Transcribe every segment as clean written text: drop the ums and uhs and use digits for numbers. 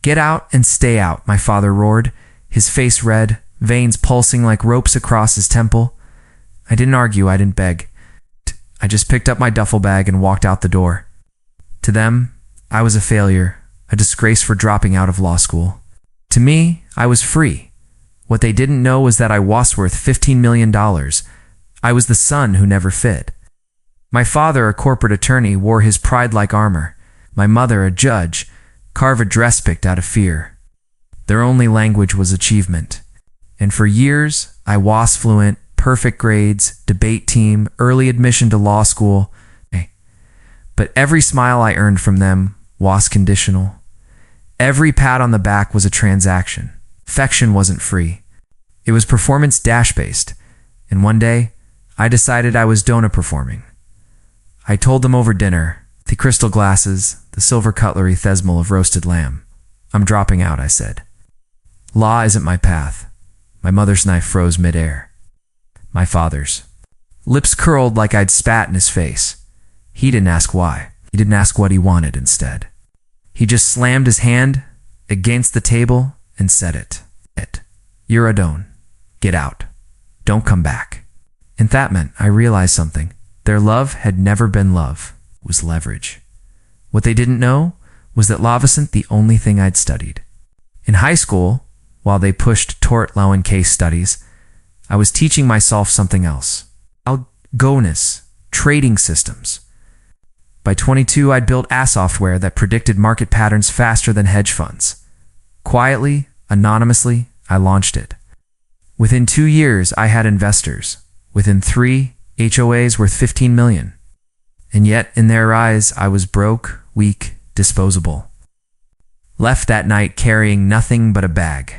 "Get out and stay out," my father roared, his face red, veins pulsing like ropes across his temple. I didn't argue, I didn't beg. I just picked up my duffel bag and walked out the door. To them, I was a failure, a disgrace for dropping out of law school. To me, I was free. What they didn't know was that I was worth $15 million. I was the son who never fit. My father, a corporate attorney, wore his pride like armor. My mother, a judge, carved a dress picked out of fear. Their only language was achievement. And for years, I was fluent, perfect grades, debate team, early admission to law school. But every smile I earned from them was conditional. Every pat on the back was a transaction. Affection wasn't free. It was performance dash-based. And one day, I decided I was donut performing. I told them over dinner, the crystal glasses, the silver cutlery thesmal of roasted lamb. "I'm dropping out," I said. "Law isn't my path." My mother's knife froze midair. My father's. Lips curled like I'd spat in his face. He didn't ask why. He didn't ask what he wanted instead. He just slammed his hand against the table and said it. "You're a don. Get out. Don't come back." And that meant I realized something. Their love had never been love. It was leverage. What they didn't know was that law wasn't the only thing I'd studied. In high school, while they pushed tort law and case studies, I was teaching myself something else. Algoness, trading systems. By 22, I'd built software that predicted market patterns faster than hedge funds. Quietly, anonymously, I launched it. Within 2 years, I had investors. Within 3, HOAs worth $15 million. And yet, in their eyes, I was broke, weak, disposable. Left that night carrying nothing but a bag.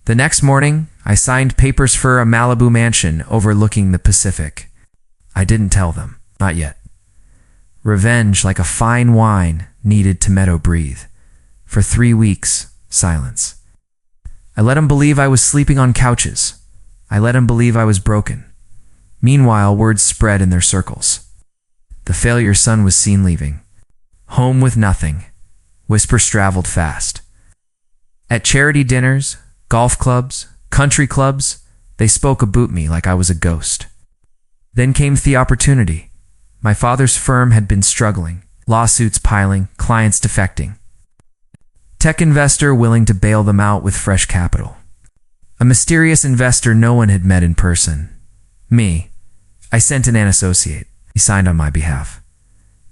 The next morning, I signed papers for a Malibu mansion overlooking the Pacific. I didn't tell them, not yet. Revenge, like a fine wine, needed to meadow breathe. For 3 weeks, silence. I let him believe I was sleeping on couches. I let him believe I was broken. Meanwhile, words spread in their circles. The failure son was seen leaving. Home with nothing. Whispers traveled fast. At charity dinners, golf clubs, country clubs, they spoke about me like I was a ghost. Then came the opportunity. My father's firm had been struggling, lawsuits piling, clients defecting. Tech investor willing to bail them out with fresh capital. A mysterious investor no one had met in person. Me. I sent in an associate. He signed on my behalf.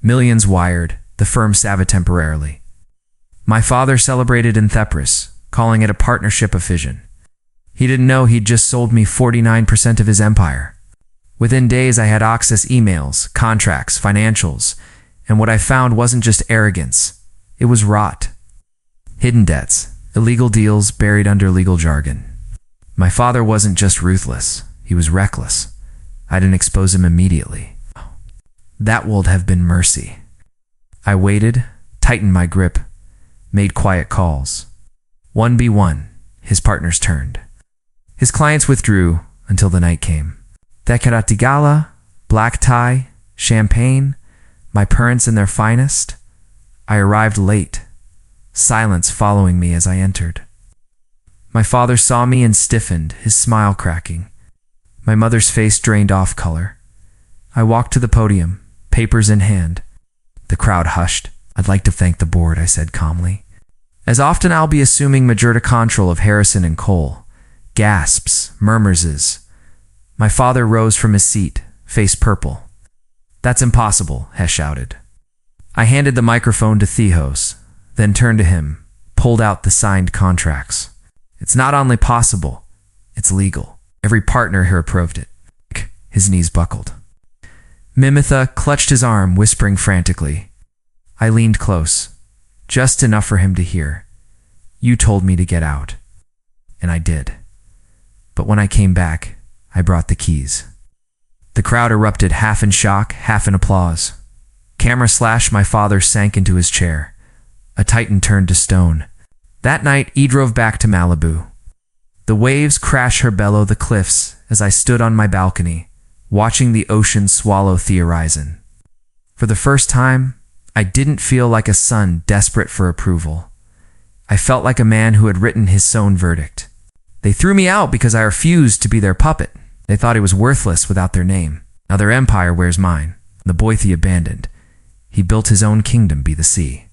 Millions wired, the firm salvaged temporarily. My father celebrated in Thepris, calling it a partnership of fission. He didn't know he'd just sold me 49% of his empire. Within days, I had access emails, contracts, financials, and what I found wasn't just arrogance. It was rot. Hidden debts, illegal deals buried under legal jargon. My father wasn't just ruthless. He was reckless. I didn't expose him immediately. That would have been mercy. I waited, tightened my grip, made quiet calls. 1B1, his partners turned. His clients withdrew until the night came. Decorati gala, black tie, champagne, my parents in their finest. I arrived late, silence following me as I entered. My father saw me and stiffened, his smile cracking. My mother's face drained off color. I walked to the podium, papers in hand. The crowd hushed. "I'd like to thank the board," I said calmly. As often I'll be assuming majority control of Harrison and Cole. Gasps, murmurs. My father rose from his seat, face purple. "That's impossible," Hess shouted. I handed the microphone to Theos, then turned to him, pulled out the signed contracts. "It's not only possible, it's legal. Every partner here approved it." His knees buckled. Mimitha clutched his arm, whispering frantically. I leaned close, just enough for him to hear. "You told me to get out." And I did. But when I came back, I brought the keys. The crowd erupted, half in shock, half in applause. Camera slash, my father sank into his chair. A titan turned to stone. That night, he drove back to Malibu. The waves crash her bellow the cliffs as I stood on my balcony, watching the ocean swallow the horizon. For the first time, I didn't feel like a son desperate for approval. I felt like a man who had written his own verdict. They threw me out because I refused to be their puppet. They thought he was worthless without their name. Now their empire wears mine. The Boythi abandoned. He built his own kingdom be the sea.